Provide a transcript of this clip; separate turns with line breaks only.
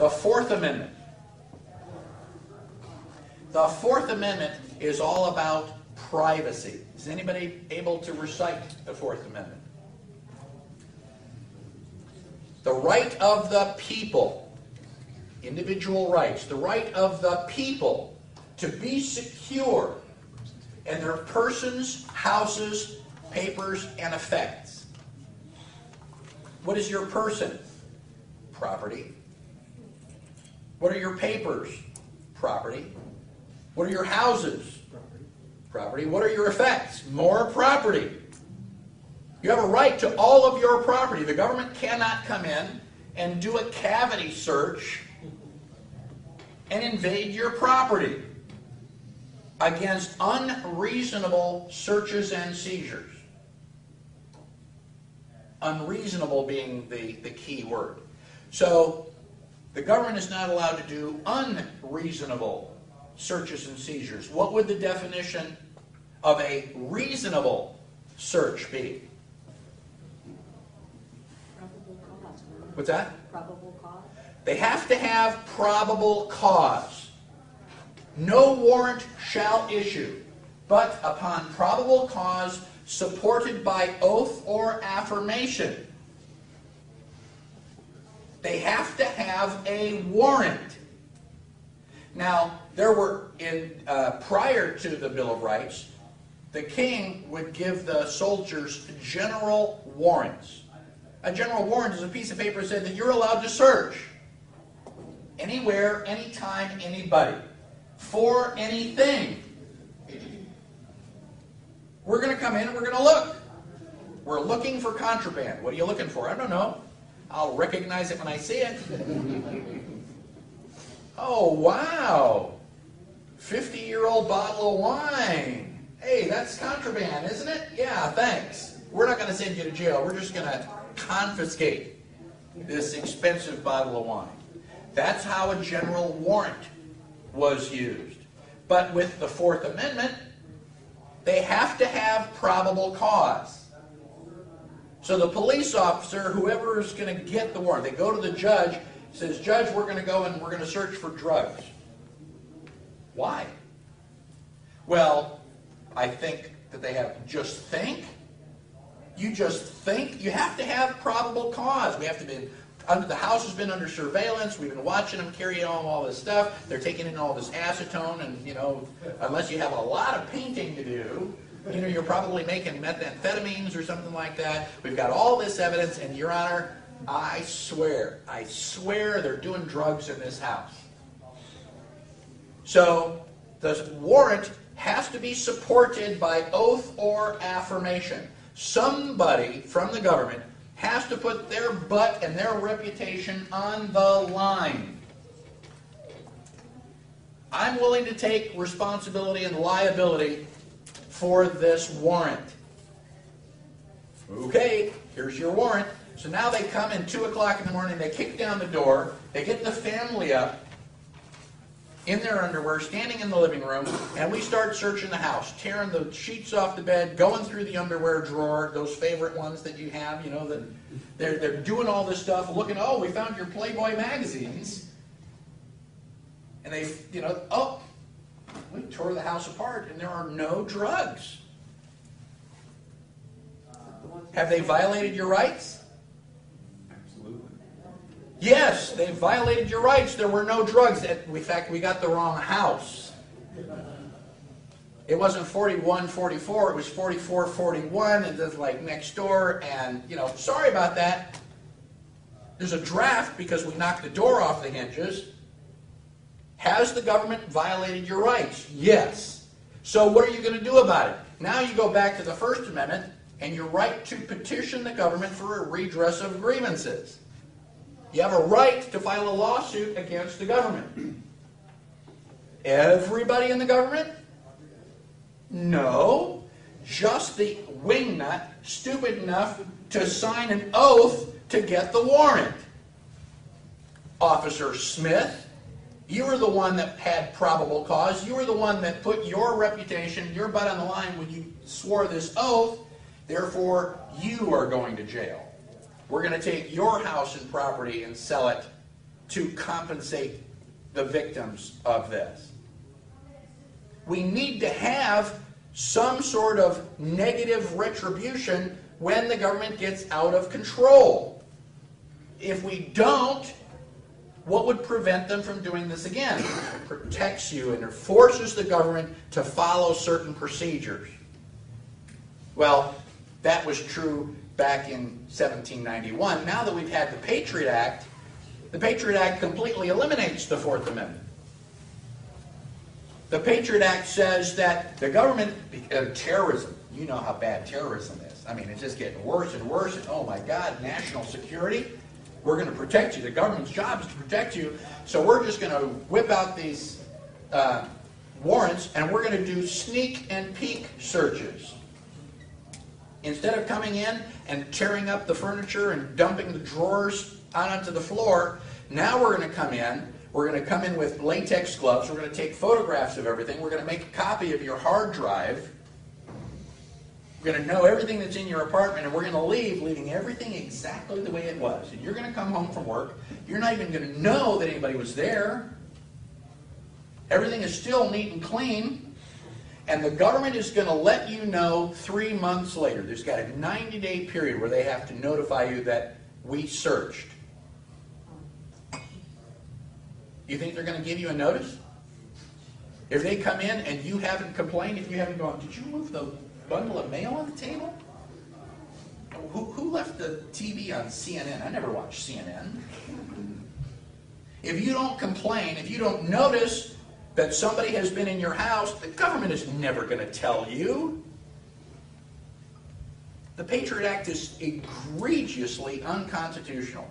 The Fourth Amendment. The Fourth Amendment is all about privacy. Is anybody able to recite the Fourth Amendment? The right of the people, individual rights, the right of the people to be secure in their persons, houses, papers, and effects. What is your person? Property. What are your papers? Property. What are your houses? Property. What are your effects? More property. You have a right to all of your property. The government cannot come in and do a cavity search and invade your property against unreasonable searches and seizures. Unreasonable being the key word. So the government is not allowed to do unreasonable searches and seizures. What would the definition of a reasonable search be?
Probable cause.
What's that?
Probable cause.
They have to have probable cause. No warrant shall issue, but upon probable cause supported by oath or affirmation. They have to have a warrant. Now, there were, prior to the Bill of Rights, the king would give the soldiers general warrants. A general warrant is a piece of paper that said that you're allowed to search anywhere, anytime, anybody, for anything. We're going to come in and we're going to look. We're looking for contraband. What are you looking for? I don't know. I'll recognize it when I see it. Oh, wow. 50-year-old bottle of wine. Hey, that's contraband, isn't it? Yeah, thanks. We're not going to send you to jail. We're just going to confiscate this expensive bottle of wine. That's how a general warrant was used. But with the Fourth Amendment, they have to have probable cause. So the police officer, whoever is going to get the warrant, they go to the judge, says, Judge, we're going to go and we're going to search for drugs. Why? Well, I think that they have just think. You just think. You have to have probable cause. We have to be under, the house has been under surveillance. We've been watching them carry on all this stuff. They're taking in all this acetone, and unless you have a lot of painting to do, you're probably making methamphetamines or something like that. We've got all this evidence, and Your Honor, I swear they're doing drugs in this house. So the warrant has to be supported by oath or affirmation. Somebody from the government has to put their butt and their reputation on the line. I'm willing to take responsibility and liability for this warrant. Okay, here's your warrant. So now they come in 2 o'clock in the morning, they kick down the door, they get the family up in their underwear, standing in the living room, and we start searching the house, tearing the sheets off the bed, going through the underwear drawer, those favorite ones that you have, that they're doing all this stuff, looking, oh, we found your Playboy magazines. And they, oh, we tore the house apart and there are no drugs. Have they violated your rights?
Absolutely.
Yes, they violated your rights. There were no drugs. In fact, we got the wrong house. It wasn't 4144, it was 4441, and it's like next door, and, sorry about that. There's a draft because we knocked the door off the hinges. Has the government violated your rights? Yes. So what are you going to do about it? Now you go back to the First Amendment and your right to petition the government for a redress of grievances. You have a right to file a lawsuit against the government. Everybody in the government? No. Just the wingnut stupid enough to sign an oath to get the warrant. Officer Smith, you were the one that had probable cause. You were the one that put your reputation, your butt on the line when you swore this oath. Therefore, you are going to jail. We're going to take your house and property and sell it to compensate the victims of this. We need to have some sort of negative retribution when the government gets out of control. If we don't, what would prevent them from doing this again? It protects you and it forces the government to follow certain procedures. Well, that was true back in 1791. Now that we've had the Patriot Act completely eliminates the Fourth Amendment. The Patriot Act says that the government, terrorism, you know how bad terrorism is. I mean, it's just getting worse and worse, and oh my God, national security, we're going to protect you. The government's job is to protect you, so we're just going to whip out these warrants, and we're going to do sneak and peek searches. Instead of coming in and tearing up the furniture and dumping the drawers out onto the floor, now we're going to come in. We're going to come in with latex gloves. We're going to take photographs of everything. We're going to make a copy of your hard drive. We're going to know everything that's in your apartment, and we're going to leaving everything exactly the way it was. And you're going to come home from work. You're not even going to know that anybody was there. Everything is still neat and clean. And the government is going to let you know 3 months later. There's got a 90-day period where they have to notify you that we searched. You think they're going to give you a notice? If they come in and you haven't complained, if you haven't gone, did you move the bundle of mail on the table? Who left the TV on CNN? I never watched CNN. If you don't complain, if you don't notice that somebody has been in your house, the government is never going to tell you. The Patriot Act is egregiously unconstitutional.